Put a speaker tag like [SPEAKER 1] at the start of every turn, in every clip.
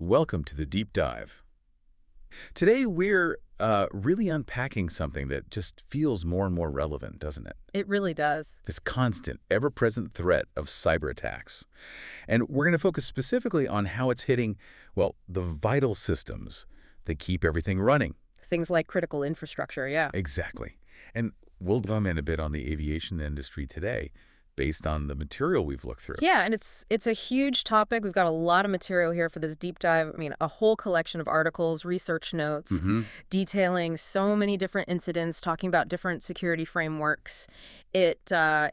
[SPEAKER 1] Welcome to the Deep Dive. Today we're really unpacking something that just feels more and more relevant, doesn't it?
[SPEAKER 2] It really does.
[SPEAKER 1] This constant, ever-present threat of cyber attacks. And we're going to focus specifically on how it's hitting, well, the vital systems that keep everything running.
[SPEAKER 2] Things like critical infrastructure, yeah.
[SPEAKER 1] Exactly. And we'll comment a bit on the aviation industry today, based on the material we've looked through.
[SPEAKER 2] Yeah, and it's a huge topic. We've got a lot of material here for this deep dive. I mean, a whole collection of articles, research notes, detailing so many different incidents, talking about different security frameworks. It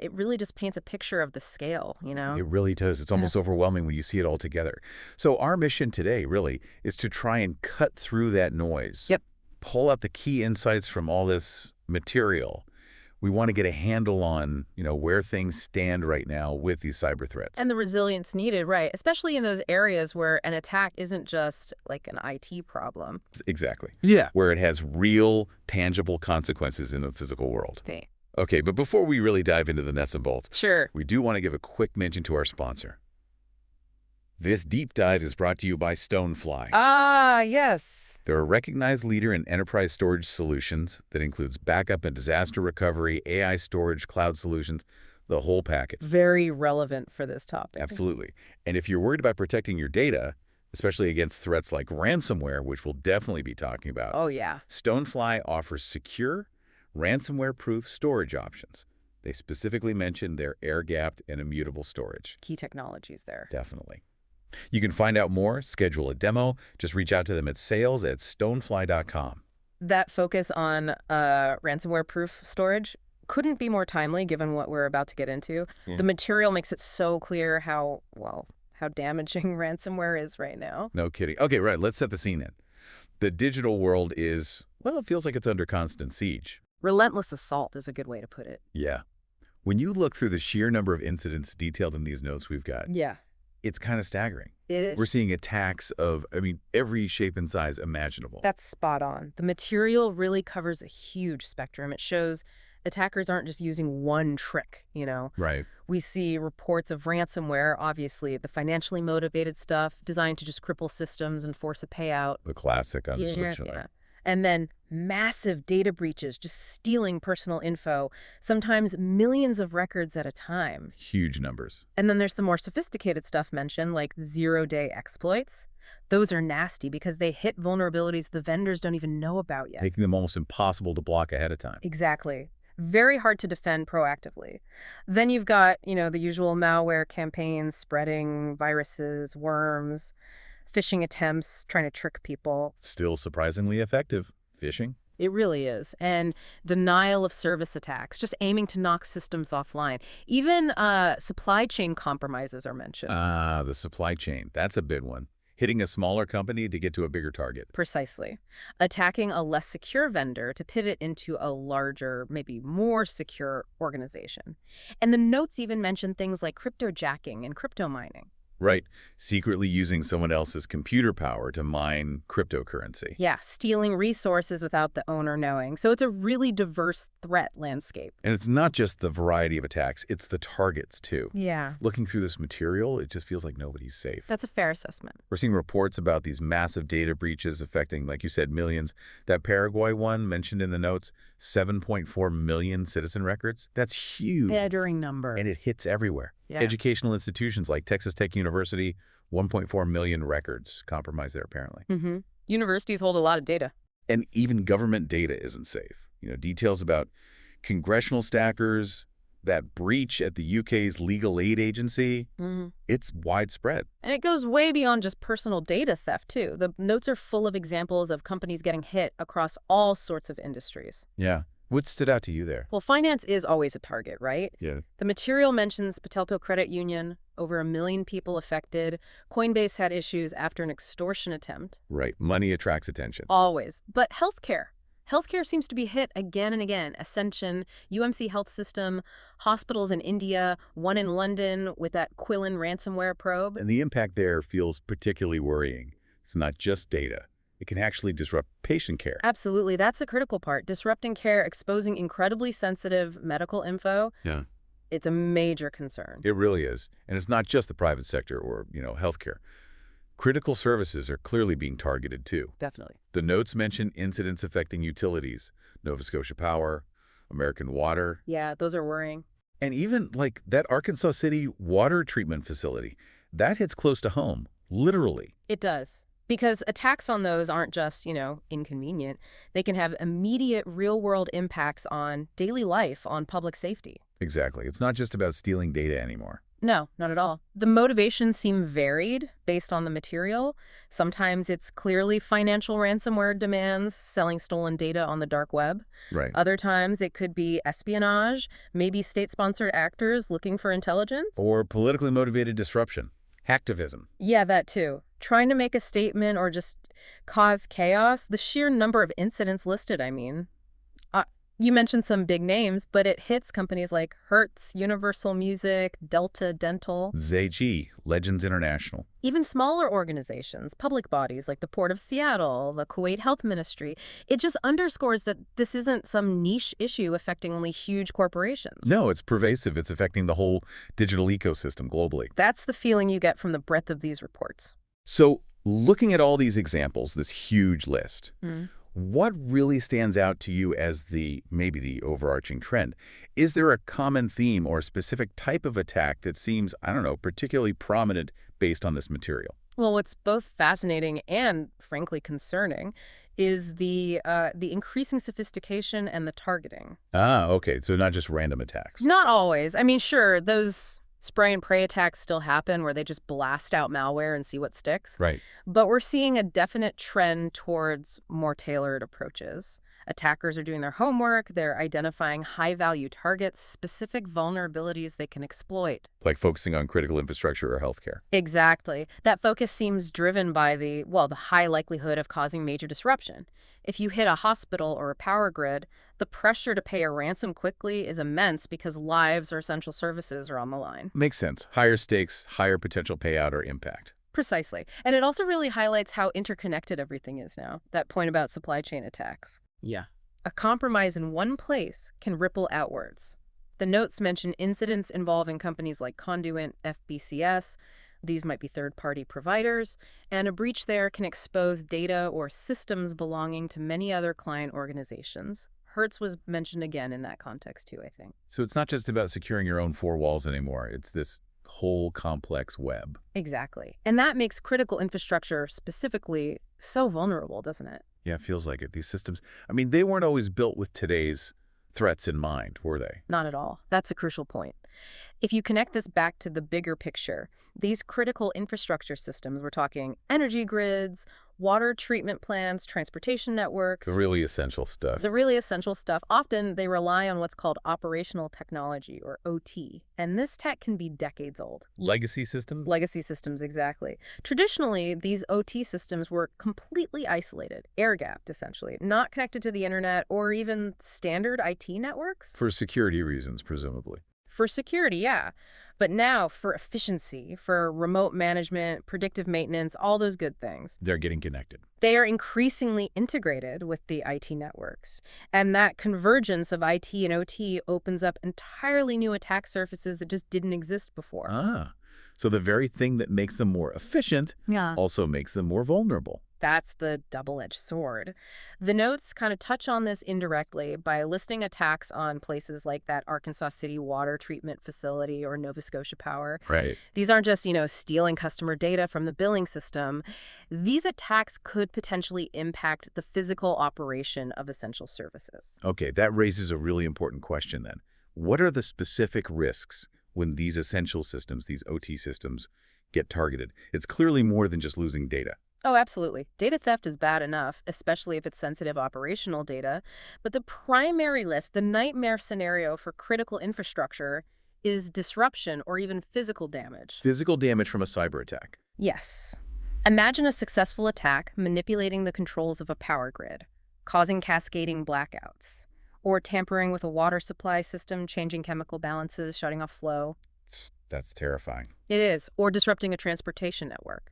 [SPEAKER 2] really just paints a picture of the scale, you know?
[SPEAKER 1] It really does. It's almost overwhelming when you see it all together. So our mission today, really, is to try and cut through that noise.
[SPEAKER 2] Yep.
[SPEAKER 1] Pull out the key insights from all this material. We want to get a handle on, where things stand right now with these cyber threats.
[SPEAKER 2] And the resilience needed, right? Especially in those areas where an attack isn't just like an IT problem.
[SPEAKER 1] Exactly.
[SPEAKER 3] Yeah.
[SPEAKER 1] Where it has real, tangible consequences in the physical world.
[SPEAKER 2] Okay.
[SPEAKER 1] Okay, but before we really dive into the nuts and bolts,
[SPEAKER 2] Sure.
[SPEAKER 1] we do want to give a quick mention to our sponsor. This deep dive is brought to you by Stonefly.
[SPEAKER 2] Ah, yes.
[SPEAKER 1] They're a recognized leader in enterprise storage solutions that includes backup and disaster recovery, AI storage, cloud solutions, the whole package.
[SPEAKER 2] Very relevant for this topic.
[SPEAKER 1] Absolutely. And if you're worried about protecting your data, especially against threats like ransomware, which we'll definitely be talking about,
[SPEAKER 2] Oh, yeah.
[SPEAKER 1] Stonefly offers secure, ransomware-proof storage options. They specifically mention their air-gapped and immutable storage.
[SPEAKER 2] Key technologies there.
[SPEAKER 1] Definitely. You can find out more, schedule a demo, just reach out to them at sales@stonefly.com.
[SPEAKER 2] That focus on ransomware-proof storage couldn't be more timely given what we're about to get into.
[SPEAKER 1] Yeah.
[SPEAKER 2] The material makes it so clear how damaging ransomware is right now.
[SPEAKER 1] No kidding. Okay, right, let's set the scene then. The digital world is, well, it feels like it's under constant siege.
[SPEAKER 2] Relentless assault is a good way to put it.
[SPEAKER 1] Yeah. When you look through the sheer number of incidents detailed in these notes we've got,
[SPEAKER 2] Yeah.
[SPEAKER 1] it's kind of staggering.
[SPEAKER 2] It is.
[SPEAKER 1] We're seeing attacks of, every shape and size imaginable.
[SPEAKER 2] That's spot on. The material really covers a huge spectrum. It shows attackers aren't just using one trick,
[SPEAKER 1] Right.
[SPEAKER 2] We see reports of ransomware, obviously, the financially motivated stuff designed to just cripple systems and force a payout.
[SPEAKER 1] The classic, unfortunately.
[SPEAKER 2] Yeah. And then massive data breaches, just stealing personal info, sometimes millions of records at a time.
[SPEAKER 1] Huge numbers.
[SPEAKER 2] And then there's the more sophisticated stuff mentioned, like zero-day exploits. Those are nasty because they hit vulnerabilities the vendors don't even know about yet.
[SPEAKER 1] Making them almost impossible to block ahead of time.
[SPEAKER 2] Exactly. Very hard to defend proactively. Then you've got, the usual malware campaigns spreading viruses, worms, phishing attempts, trying to trick people.
[SPEAKER 1] Still surprisingly effective. Phishing?
[SPEAKER 2] It really is. And denial of service attacks, just aiming to knock systems offline. Even supply chain compromises are mentioned.
[SPEAKER 1] The supply chain. That's a big one. Hitting a smaller company to get to a bigger target.
[SPEAKER 2] Precisely. Attacking a less secure vendor to pivot into a larger, maybe more secure organization. And the notes even mention things like cryptojacking and crypto mining.
[SPEAKER 1] Right. Secretly using someone else's computer power to mine cryptocurrency.
[SPEAKER 2] Yeah, stealing resources without the owner knowing. So it's a really diverse threat landscape.
[SPEAKER 1] And it's not just the variety of attacks, it's the targets, too.
[SPEAKER 2] Yeah.
[SPEAKER 1] Looking through this material, it just feels like nobody's safe.
[SPEAKER 2] That's a fair assessment.
[SPEAKER 1] We're seeing reports about these massive data breaches affecting, like you said, millions. That Paraguay one mentioned in the notes, 7.4 million citizen records. That's huge.
[SPEAKER 2] Staggering number.
[SPEAKER 1] And it hits everywhere.
[SPEAKER 2] Yeah.
[SPEAKER 1] Educational institutions like Texas Tech University, 1.4 million records compromised there, apparently.
[SPEAKER 2] Universities hold a lot of data.
[SPEAKER 1] And even government data isn't safe. Details about congressional stackers, that breach at the UK's legal aid agency, it's widespread.
[SPEAKER 2] And it goes way beyond just personal data theft, too. The notes are full of examples of companies getting hit across all sorts of industries.
[SPEAKER 1] Yeah. What stood out to you there?
[SPEAKER 2] Well, finance is always a target, right?
[SPEAKER 1] Yeah.
[SPEAKER 2] The material mentions Patelto Credit Union, over 1 million people affected. Coinbase had issues after an extortion attempt.
[SPEAKER 1] Right. Money attracts attention.
[SPEAKER 2] Always. But healthcare. Healthcare seems to be hit again and again. Ascension, UMC Health System, hospitals in India, one in London with that Quillen ransomware probe.
[SPEAKER 1] And the impact there feels particularly worrying. It's not just data. It can actually disrupt patient care.
[SPEAKER 2] Absolutely. That's the critical part. Disrupting care, exposing incredibly sensitive medical info.
[SPEAKER 1] Yeah.
[SPEAKER 2] It's a major concern.
[SPEAKER 1] It really is. And it's not just the private sector or, healthcare. Critical services are clearly being targeted too.
[SPEAKER 2] Definitely.
[SPEAKER 1] The notes mention incidents affecting utilities, Nova Scotia Power, American Water,
[SPEAKER 2] Yeah, those are worrying.
[SPEAKER 1] and even like that Arkansas City water treatment facility. That hits close to home, literally.
[SPEAKER 2] It does. Because attacks on those aren't just, inconvenient. They can have immediate real-world impacts on daily life, on public safety.
[SPEAKER 1] Exactly. It's not just about stealing data anymore.
[SPEAKER 2] No, not at all. The motivations seem varied based on the material. Sometimes it's clearly financial ransomware demands, selling stolen data on the dark web.
[SPEAKER 1] Right.
[SPEAKER 2] Other times it could be espionage, maybe state-sponsored actors looking for intelligence.
[SPEAKER 1] Or politically motivated disruption. Hacktivism.
[SPEAKER 2] Yeah, that too. Trying to make a statement or just cause chaos. The sheer number of incidents listed, I mean. You mentioned some big names, but it hits companies like Hertz, Universal Music, Delta Dental.
[SPEAKER 1] ZG, Legends International.
[SPEAKER 2] Even smaller organizations, public bodies like the Port of Seattle, the Kuwait Health Ministry. It just underscores that this isn't some niche issue affecting only huge corporations.
[SPEAKER 1] No, it's pervasive. It's affecting the whole digital ecosystem globally.
[SPEAKER 2] That's the feeling you get from the breadth of these reports.
[SPEAKER 1] So, looking at all these examples, this huge list, what really stands out to you as maybe the overarching trend? Is there a common theme or a specific type of attack that seems, I don't know, particularly prominent based on this material?
[SPEAKER 2] Well, what's both fascinating and, frankly, concerning is the increasing sophistication and the targeting.
[SPEAKER 1] Ah, okay. So not just random attacks.
[SPEAKER 2] Not always. I mean, sure, those spray and pray attacks still happen where they just blast out malware and see what sticks.
[SPEAKER 1] Right.
[SPEAKER 2] But we're seeing a definite trend towards more tailored approaches. Attackers are doing their homework. They're identifying high-value targets, specific vulnerabilities they can exploit.
[SPEAKER 1] Like focusing on critical infrastructure or healthcare.
[SPEAKER 2] Exactly. That focus seems driven by the high likelihood of causing major disruption. If you hit a hospital or a power grid, the pressure to pay a ransom quickly is immense because lives or essential services are on the line.
[SPEAKER 1] Makes sense. Higher stakes, higher potential payout or impact.
[SPEAKER 2] Precisely. And it also really highlights how interconnected everything is now, that point about supply chain attacks.
[SPEAKER 3] Yeah.
[SPEAKER 2] A compromise in one place can ripple outwards. The notes mention incidents involving companies like Conduent, FBCS. These might be third-party providers, and a breach there can expose data or systems belonging to many other client organizations. Hertz was mentioned again in that context too, I think.
[SPEAKER 1] So it's not just about securing your own four walls anymore. It's this whole complex web.
[SPEAKER 2] Exactly. And that makes critical infrastructure specifically so vulnerable, doesn't it?
[SPEAKER 1] Yeah, it feels like it. These systems, I mean, they weren't always built with today's threats in mind, were they?
[SPEAKER 2] Not at all. That's a crucial point. If you connect this back to the bigger picture, these critical infrastructure systems, we're talking energy grids, water treatment plants, transportation networks.
[SPEAKER 1] The really essential stuff.
[SPEAKER 2] The really essential stuff. Often they rely on what's called operational technology, or OT. And this tech can be decades old.
[SPEAKER 1] Legacy systems?
[SPEAKER 2] Legacy systems, exactly. Traditionally, these OT systems were completely isolated, air-gapped, essentially, not connected to the internet or even standard IT networks.
[SPEAKER 1] For security reasons, presumably.
[SPEAKER 2] For security, yeah. But now for efficiency, for remote management, predictive maintenance, all those good things.
[SPEAKER 1] They're getting connected.
[SPEAKER 2] They are increasingly integrated with the IT networks. And that convergence of IT and OT opens up entirely new attack surfaces that just didn't exist before.
[SPEAKER 1] Ah, so the very thing that makes them more efficient also makes them more vulnerable.
[SPEAKER 2] That's the double-edged sword. The notes kind of touch on this indirectly by listing attacks on places like that Arkansas City water treatment facility or Nova Scotia Power.
[SPEAKER 1] Right.
[SPEAKER 2] These aren't just, stealing customer data from the billing system. These attacks could potentially impact the physical operation of essential services.
[SPEAKER 1] Okay, that raises a really important question then. What are the specific risks when these essential systems, these OT systems, get targeted? It's clearly more than just losing data.
[SPEAKER 2] Oh, absolutely. Data theft is bad enough, especially if it's sensitive operational data. But the primary risk, the nightmare scenario for critical infrastructure, is disruption or even physical damage.
[SPEAKER 1] Physical damage from a cyber attack.
[SPEAKER 2] Yes. Imagine a successful attack manipulating the controls of a power grid, causing cascading blackouts, or tampering with a water supply system, changing chemical balances, shutting off flow.
[SPEAKER 1] That's terrifying.
[SPEAKER 2] It is, or disrupting a transportation network.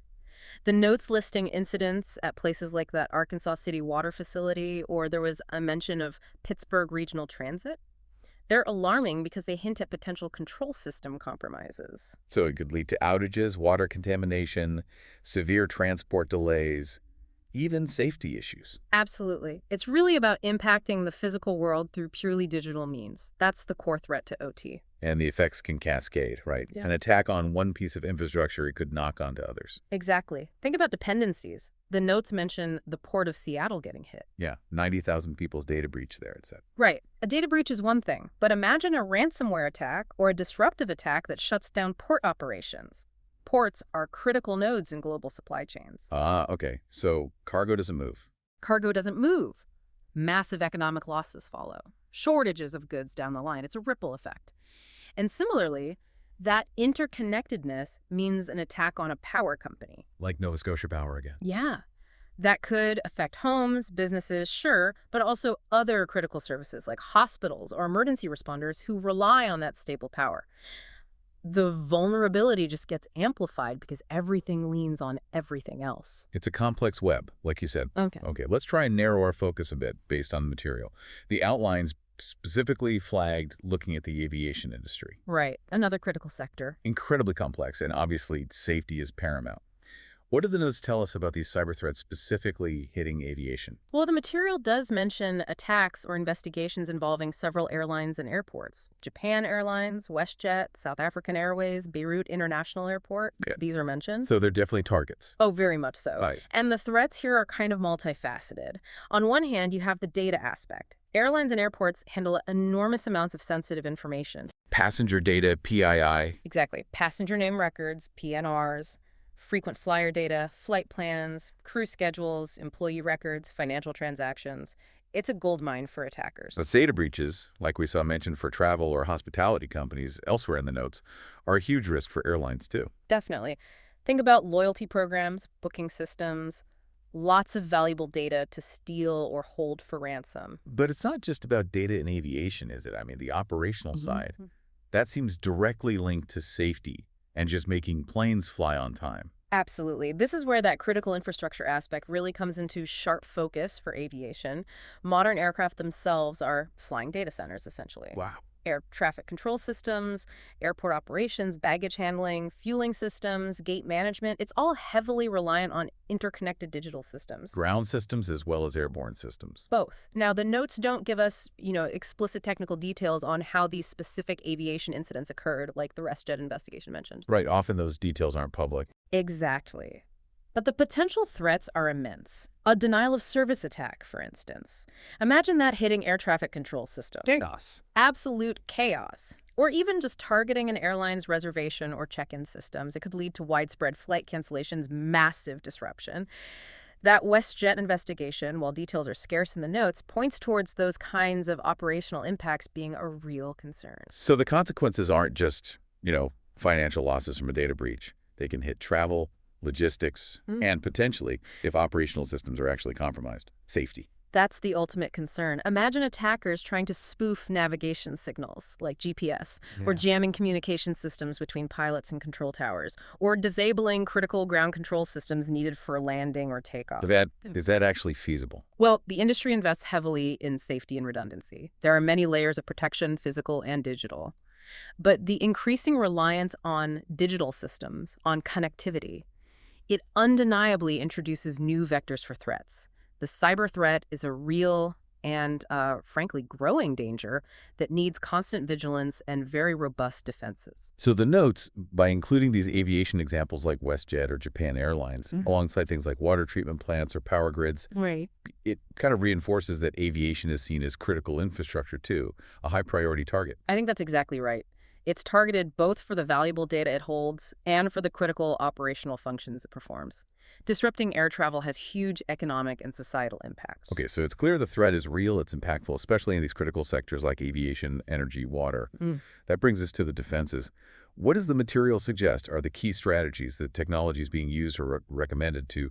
[SPEAKER 2] The notes listing incidents at places like that Arkansas City water facility, or there was a mention of Pittsburgh Regional Transit. They're alarming because they hint at potential control system compromises.
[SPEAKER 1] So it could lead to outages, water contamination, severe transport delays, even safety issues.
[SPEAKER 2] Absolutely. It's really about impacting the physical world through purely digital means. That's the core threat to OT.
[SPEAKER 1] And the effects can cascade, right?
[SPEAKER 2] Yeah.
[SPEAKER 1] An attack on one piece of infrastructure, it could knock onto others.
[SPEAKER 2] Exactly. Think about dependencies. The notes mention the port of Seattle getting hit.
[SPEAKER 1] Yeah, 90,000 people's data breach there, it said.
[SPEAKER 2] Right. A data breach is one thing, but imagine a ransomware attack or a disruptive attack that shuts down port operations. Ports are critical nodes in global supply chains.
[SPEAKER 1] Ah, okay. So cargo doesn't move.
[SPEAKER 2] Cargo doesn't move. Massive economic losses follow. Shortages of goods down the line. It's a ripple effect. And similarly, that interconnectedness means an attack on a power company.
[SPEAKER 1] Like Nova Scotia Power again.
[SPEAKER 2] Yeah. That could affect homes, businesses, sure, but also other critical services like hospitals or emergency responders who rely on that stable power. The vulnerability just gets amplified because everything leans on everything else.
[SPEAKER 1] It's a complex web, like you said.
[SPEAKER 2] Okay,
[SPEAKER 1] Let's try and narrow our focus a bit based on the material. The outlines specifically flagged looking at the aviation industry.
[SPEAKER 2] Right. Another critical sector.
[SPEAKER 1] Incredibly complex, and obviously safety is paramount. What do the notes tell us about these cyber threats specifically hitting aviation?
[SPEAKER 2] Well, the material does mention attacks or investigations involving several airlines and airports. Japan Airlines, WestJet, South African Airways, Beirut International Airport.
[SPEAKER 1] Yeah.
[SPEAKER 2] These are mentioned.
[SPEAKER 1] So they're definitely targets.
[SPEAKER 2] Oh, very much so.
[SPEAKER 1] Right.
[SPEAKER 2] And the threats here are kind of multifaceted. On one hand, you have the data aspect. Airlines and airports handle enormous amounts of sensitive information.
[SPEAKER 1] Passenger data, PII.
[SPEAKER 2] Exactly. Passenger name records, PNRs, frequent flyer data, flight plans, crew schedules, employee records, financial transactions. It's a goldmine for attackers.
[SPEAKER 1] But data breaches, like we saw mentioned for travel or hospitality companies elsewhere in the notes, are a huge risk for airlines too.
[SPEAKER 2] Definitely. Think about loyalty programs, booking systems, lots of valuable data to steal or hold for ransom.
[SPEAKER 1] But it's not just about data in aviation, is it? I mean, the operational side, that seems directly linked to safety and just making planes fly on time.
[SPEAKER 2] Absolutely. This is where that critical infrastructure aspect really comes into sharp focus for aviation. Modern aircraft themselves are flying data centers, essentially.
[SPEAKER 1] Wow.
[SPEAKER 2] Air traffic control systems, airport operations, baggage handling, fueling systems, gate management. It's all heavily reliant on interconnected digital systems.
[SPEAKER 1] Ground systems as well as airborne systems.
[SPEAKER 2] Both. Now, the notes don't give us, explicit technical details on how these specific aviation incidents occurred, like the WestJet investigation mentioned.
[SPEAKER 1] Right. Often those details aren't public.
[SPEAKER 2] Exactly. But the potential threats are immense. A denial of service attack, for instance. Imagine that hitting air traffic control systems.
[SPEAKER 1] Chaos.
[SPEAKER 2] Absolute chaos. Or even just targeting an airline's reservation or check-in systems. It could lead to widespread flight cancellations, massive disruption. That WestJet investigation, while details are scarce in the notes, points towards those kinds of operational impacts being a real concern.
[SPEAKER 1] So the consequences aren't just, financial losses from a data breach. They can hit travel, logistics, and potentially, if operational systems are actually compromised, safety.
[SPEAKER 2] That's the ultimate concern. Imagine attackers trying to spoof navigation signals, like GPS, or jamming communication systems between pilots and control towers, or disabling critical ground control systems needed for landing or takeoff.
[SPEAKER 1] Is that actually feasible?
[SPEAKER 2] Well, the industry invests heavily in safety and redundancy. There are many layers of protection, physical and digital. But the increasing reliance on digital systems, on connectivity, it undeniably introduces new vectors for threats. The cyber threat is a real and, frankly, growing danger that needs constant vigilance and very robust defenses.
[SPEAKER 1] So the notes, by including these aviation examples like WestJet or Japan Airlines, alongside things like water treatment plants or power grids, it kind of reinforces that aviation is seen as critical infrastructure too, a high priority target.
[SPEAKER 2] I think that's exactly right. It's targeted both for the valuable data it holds and for the critical operational functions it performs. Disrupting air travel has huge economic and societal impacts.
[SPEAKER 1] Okay, so it's clear the threat is real, it's impactful, especially in these critical sectors like aviation, energy, water. That brings us to the defenses. What does the material suggest are the key strategies that technology is being used or recommended to,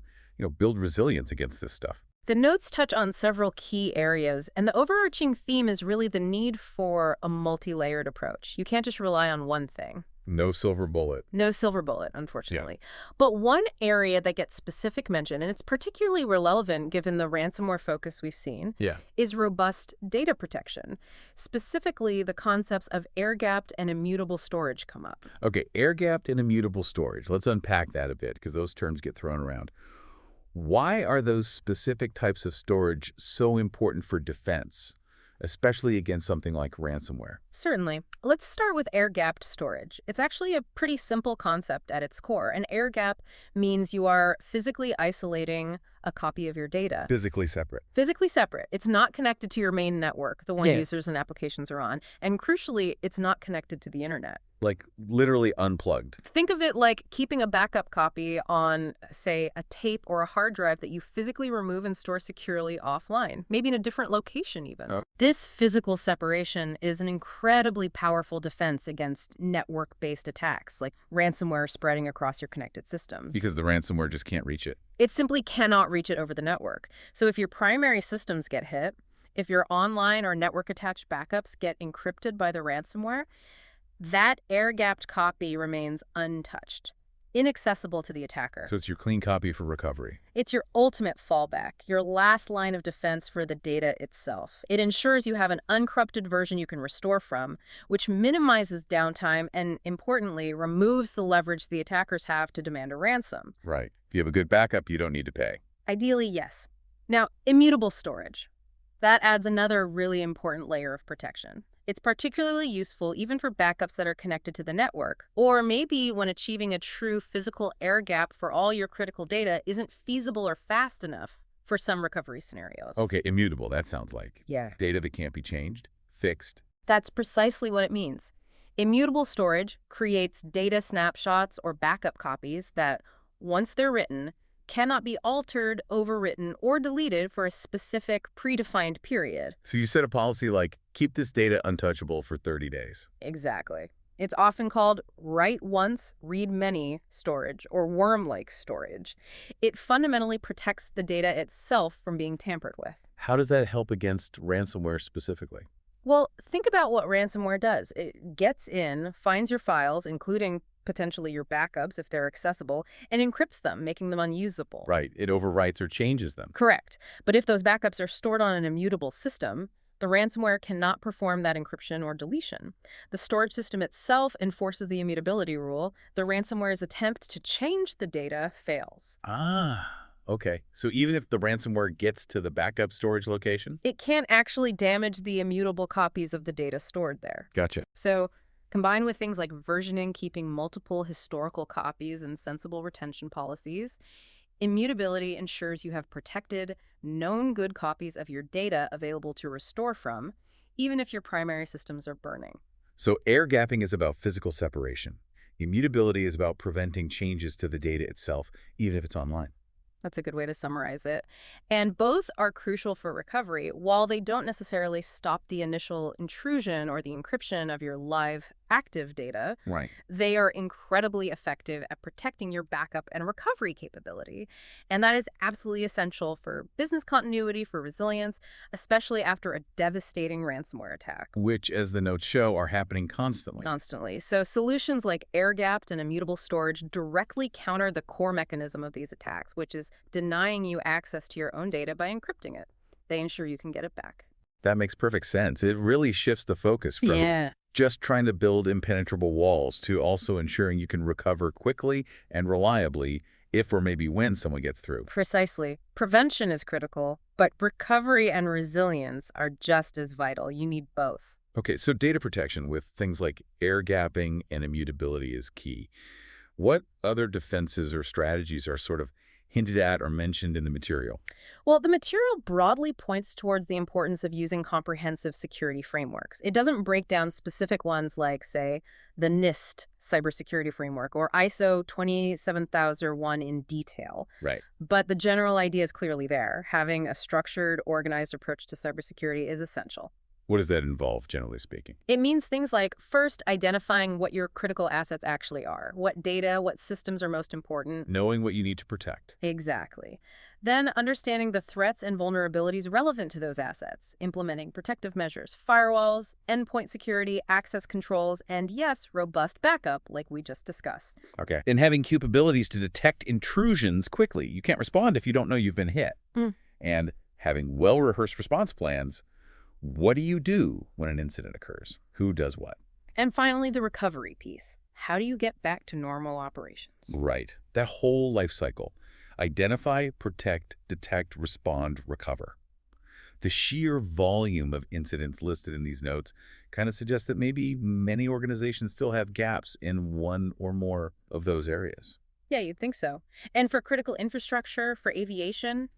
[SPEAKER 1] build resilience against this stuff?
[SPEAKER 2] The notes touch on several key areas, and the overarching theme is really the need for a multi-layered approach. You can't just rely on one thing.
[SPEAKER 1] No silver bullet.
[SPEAKER 2] No silver bullet, unfortunately. But one area that gets specific mention, and it's particularly relevant given the ransomware focus we've seen, is robust data protection. Specifically, the concepts of air-gapped and immutable storage come up.
[SPEAKER 1] Okay, air-gapped and immutable storage. Let's unpack that a bit because those terms get thrown around. Why are those specific types of storage so important for defense, especially against something like ransomware?
[SPEAKER 2] Certainly. Let's start with air-gapped storage. It's actually a pretty simple concept at its core. An air gap means you are physically isolating a copy of your data.
[SPEAKER 1] Physically separate.
[SPEAKER 2] Physically separate. It's not connected to your main network, the one users and applications are on. And crucially, it's not connected to the internet.
[SPEAKER 1] Like literally unplugged.
[SPEAKER 2] Think of it like keeping a backup copy on, say, a tape or a hard drive that you physically remove and store securely offline, maybe in a different location even. This physical separation is an incredibly powerful defense against network-based attacks, like ransomware spreading across your connected systems.
[SPEAKER 1] Because the ransomware just can't reach it.
[SPEAKER 2] It simply cannot reach it over the network. So if your primary systems get hit, if your online or network-attached backups get encrypted by the ransomware, that air-gapped copy remains untouched, inaccessible to the attacker.
[SPEAKER 1] So it's your clean copy for recovery.
[SPEAKER 2] It's your ultimate fallback, your last line of defense for the data itself. It ensures you have an uncorrupted version you can restore from, which minimizes downtime and, importantly, removes the leverage the attackers have to demand a ransom.
[SPEAKER 1] Right. If you have a good backup, you don't need to pay.
[SPEAKER 2] Ideally, yes. Now, immutable storage. That adds another really important layer of protection. It's particularly useful even for backups that are connected to the network, or maybe when achieving a true physical air gap for all your critical data isn't feasible or fast enough for some recovery scenarios.
[SPEAKER 1] Okay, immutable, that sounds like.
[SPEAKER 2] Yeah.
[SPEAKER 1] Data that can't be changed, fixed.
[SPEAKER 2] That's precisely what it means. Immutable storage creates data snapshots or backup copies that, once they're written, cannot be altered, overwritten, or deleted for a specific predefined period.
[SPEAKER 1] So you set a policy like, keep this data untouchable for 30 days.
[SPEAKER 2] Exactly. It's often called write once, read many storage, or worm-like storage. It fundamentally protects the data itself from being tampered with.
[SPEAKER 1] How does that help against ransomware specifically?
[SPEAKER 2] Well, think about what ransomware does. It gets in, finds your files, including potentially your backups if they're accessible, and encrypts them, making them unusable.
[SPEAKER 1] Right. It overwrites or changes them.
[SPEAKER 2] Correct. But if those backups are stored on an immutable system, the ransomware cannot perform that encryption or deletion. The storage system itself enforces the immutability rule. The ransomware's attempt to change the data fails.
[SPEAKER 1] Okay. So even if the ransomware gets to the backup storage location?
[SPEAKER 2] It can't actually damage the immutable copies of the data stored there.
[SPEAKER 1] Gotcha.
[SPEAKER 2] So, combined with things like versioning, keeping multiple historical copies, and sensible retention policies, immutability ensures you have protected, known good copies of your data available to restore from, even if your primary systems are burning.
[SPEAKER 1] So air gapping is about physical separation. Immutability is about preventing changes to the data itself, even if it's online.
[SPEAKER 2] That's a good way to summarize it. And both are crucial for recovery. While they don't necessarily stop the initial intrusion or the encryption of your live active data,
[SPEAKER 1] Right.
[SPEAKER 2] they are incredibly effective at protecting your backup and recovery capability. And that is absolutely essential for business continuity, for resilience, especially after a devastating ransomware attack.
[SPEAKER 1] Which, as the notes show, are happening constantly.
[SPEAKER 2] Constantly. So solutions like air-gapped and immutable storage directly counter the core mechanism of these attacks, which is denying you access to your own data by encrypting it. They ensure you can get it back.
[SPEAKER 1] That makes perfect sense. It really shifts the focus from just trying to build impenetrable walls to also ensuring you can recover quickly and reliably if or maybe when someone gets through.
[SPEAKER 2] Precisely. Prevention is critical, but recovery and resilience are just as vital. You need both.
[SPEAKER 1] Okay, so data protection with things like air gapping and immutability is key. What other defenses or strategies are sort of hinted at or mentioned in the material?
[SPEAKER 2] Well, the material broadly points towards the importance of using comprehensive security frameworks. It doesn't break down specific ones like, say, the NIST Cybersecurity Framework or ISO 27001 in detail.
[SPEAKER 1] Right.
[SPEAKER 2] But the general idea is clearly there. Having a structured, organized approach to cybersecurity is essential.
[SPEAKER 1] What does that involve, generally speaking?
[SPEAKER 2] It means things like, first, identifying what your critical assets actually are, what data, what systems are most important.
[SPEAKER 1] Knowing what you need to protect.
[SPEAKER 2] Exactly. Then understanding the threats and vulnerabilities relevant to those assets, implementing protective measures, firewalls, endpoint security, access controls, and yes, robust backup like we just discussed.
[SPEAKER 1] Okay. And having capabilities to detect intrusions quickly. You can't respond if you don't know you've been hit. And having well-rehearsed response plans. What do you do when an incident occurs? Who does what?
[SPEAKER 2] And finally, the recovery piece. How do you get back to normal operations?
[SPEAKER 1] Right. That whole life cycle. Identify, protect, detect, respond, recover. The sheer volume of incidents listed in these notes kind of suggests that maybe many organizations still have gaps in one or more of those areas.
[SPEAKER 2] Yeah, you'd think so. And for critical infrastructure, for aviation,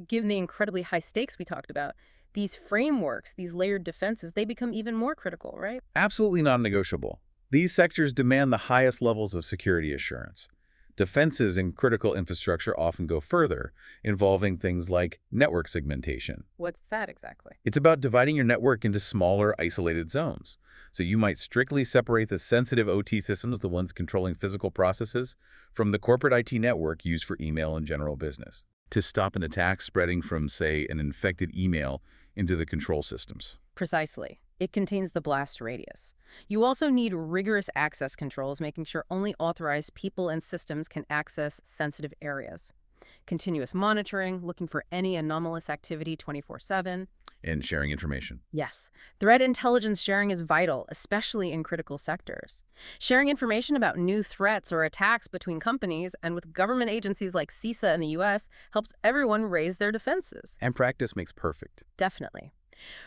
[SPEAKER 2] given the incredibly high stakes we talked about, these frameworks, these layered defenses, they become even more critical, right?
[SPEAKER 1] Absolutely non-negotiable. These sectors demand the highest levels of security assurance. Defenses in critical infrastructure often go further, involving things like network segmentation.
[SPEAKER 2] What's that exactly?
[SPEAKER 1] It's about dividing your network into smaller, isolated zones. So you might strictly separate the sensitive OT systems, the ones controlling physical processes, from the corporate IT network used for email and general business, to stop an attack spreading from, say, an infected email into the control systems.
[SPEAKER 2] Precisely. It contains the blast radius. You also need rigorous access controls, making sure only authorized people and systems can access sensitive areas. Continuous monitoring, looking for any anomalous activity 24/7.
[SPEAKER 1] And sharing information.
[SPEAKER 2] Yes. Threat intelligence sharing is vital, especially in critical sectors. Sharing information about new threats or attacks between companies and with government agencies like CISA in the U.S. helps everyone raise their defenses.
[SPEAKER 1] And practice makes perfect.
[SPEAKER 2] Definitely.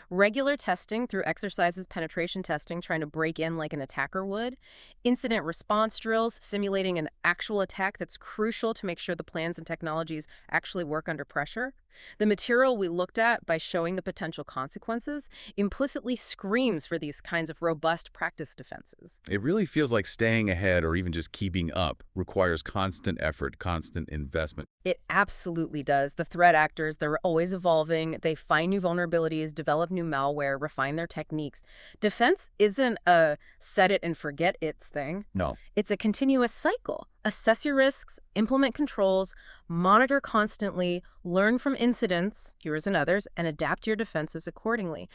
[SPEAKER 2] Regular testing through exercises, penetration testing, trying to break in like an attacker would. Incident response drills, simulating an actual attack that's crucial to make sure the plans and technologies actually work under pressure. The material we looked at by showing the potential consequences implicitly screams for these kinds of robust practice defenses.
[SPEAKER 1] It really feels like staying ahead or even just keeping up requires constant effort, constant investment.
[SPEAKER 2] It absolutely does. The threat actors, they're always evolving. They find new vulnerabilities, develop new malware, refine their techniques. Defense isn't a set it and forget it's thing.
[SPEAKER 1] No.
[SPEAKER 2] It's a continuous cycle. Assess your risks, implement controls, monitor constantly, learn from incidents, yours and others, and adapt your defenses accordingly.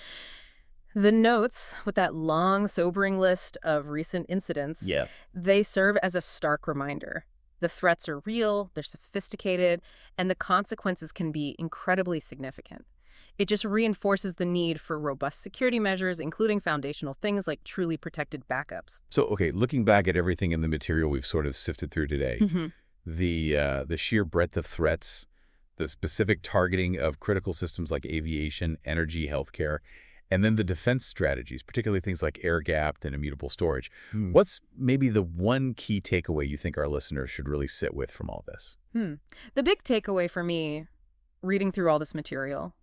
[SPEAKER 2] The notes, with that long, sobering list of recent incidents, they serve as a stark reminder. The threats are real, they're sophisticated, and the consequences can be incredibly significant. It just reinforces the need for robust security measures, including foundational things like truly protected backups.
[SPEAKER 1] So, okay, looking back at everything in the material we've sort of sifted through today, the sheer breadth of threats, the specific targeting of critical systems like aviation, energy, healthcare, and then the defense strategies, particularly things like air-gapped and immutable storage. What's maybe the one key takeaway you think our listeners should really sit with from all this?
[SPEAKER 2] The big takeaway for me, reading through all this material,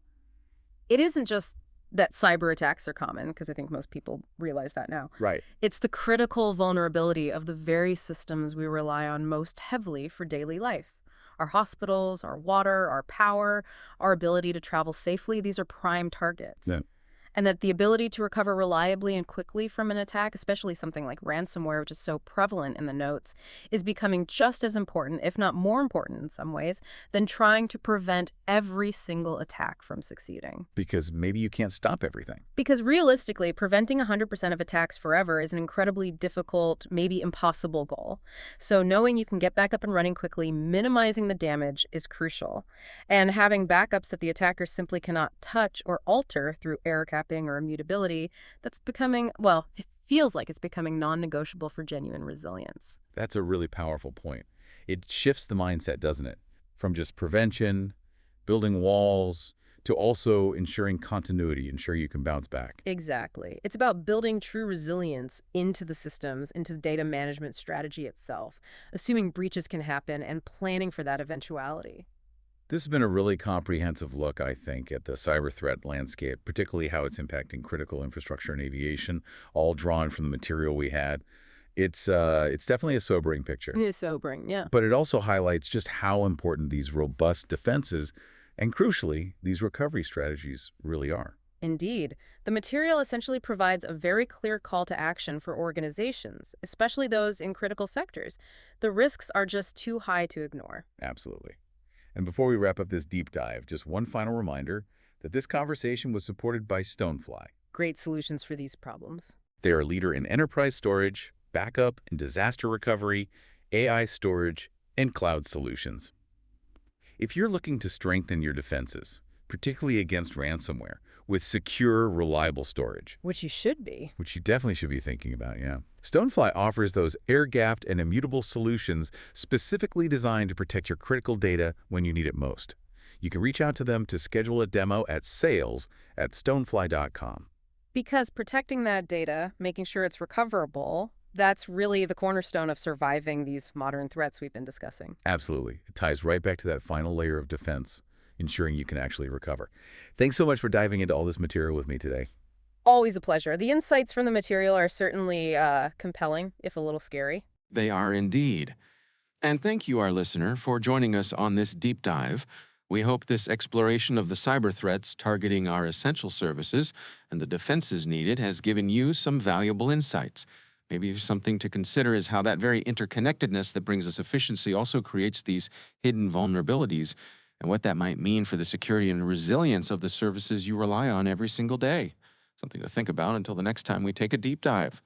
[SPEAKER 2] it isn't just that cyber attacks are common, because I think most people realize that now.
[SPEAKER 1] Right.
[SPEAKER 2] It's the critical vulnerability of the very systems we rely on most heavily for daily life. Our hospitals, our water, our power, our ability to travel safely, these are prime targets.
[SPEAKER 1] Yeah.
[SPEAKER 2] And that the ability to recover reliably and quickly from an attack, especially something like ransomware, which is so prevalent in the notes, is becoming just as important, if not more important in some ways, than trying to prevent every single attack from succeeding.
[SPEAKER 1] Because maybe you can't stop everything.
[SPEAKER 2] Because realistically, preventing 100% of attacks forever is an incredibly difficult, maybe impossible goal. So knowing you can get back up and running quickly, minimizing the damage is crucial. And having backups that the attackers simply cannot touch or alter through air capping or immutability, that's becoming, well, it feels like it's becoming non-negotiable for genuine resilience.
[SPEAKER 1] That's a really powerful point. It shifts the mindset, doesn't it? From just prevention, building walls, to also ensuring continuity, ensure you can bounce back.
[SPEAKER 2] Exactly. It's about building true resilience into the systems, into the data management strategy itself, assuming breaches can happen and planning for that eventuality.
[SPEAKER 1] This has been a really comprehensive look, I think, at the cyber threat landscape, particularly how it's impacting critical infrastructure and aviation, all drawn from the material we had. It's definitely a sobering picture.
[SPEAKER 2] It is sobering, yeah.
[SPEAKER 1] But it also highlights just how important these robust defenses and, crucially, these recovery strategies really are.
[SPEAKER 2] Indeed, the material essentially provides a very clear call to action for organizations, especially those in critical sectors. The risks are just too high to ignore.
[SPEAKER 1] Absolutely. And before we wrap up this deep dive, just one final reminder that this conversation was supported by Stonefly.
[SPEAKER 2] Great solutions for these problems.
[SPEAKER 1] They are a leader in enterprise storage, backup and disaster recovery, AI storage, and cloud solutions. If you're looking to strengthen your defenses, particularly against ransomware, with secure, reliable storage,
[SPEAKER 2] Which you should be.
[SPEAKER 1] which you definitely should be thinking about, yeah. Stonefly offers those air-gapped and immutable solutions specifically designed to protect your critical data when you need it most. You can reach out to them to schedule a demo at sales@stonefly.com.
[SPEAKER 2] Because protecting that data, making sure it's recoverable, that's really the cornerstone of surviving these modern threats we've been discussing.
[SPEAKER 1] Absolutely. It ties right back to that final layer of defense, ensuring you can actually recover. Thanks so much for diving into all this material with me today.
[SPEAKER 2] Always a pleasure. The insights from the material are certainly compelling, if a little scary.
[SPEAKER 3] They are indeed. And thank you, our listener, for joining us on this deep dive. We hope this exploration of the cyber threats targeting our essential services and the defenses needed has given you some valuable insights. Maybe something to consider is how that very interconnectedness that brings us efficiency also creates these hidden vulnerabilities, and what that might mean for the security and resilience of the services you rely on every single day. Something to think about until the next time we take a deep dive.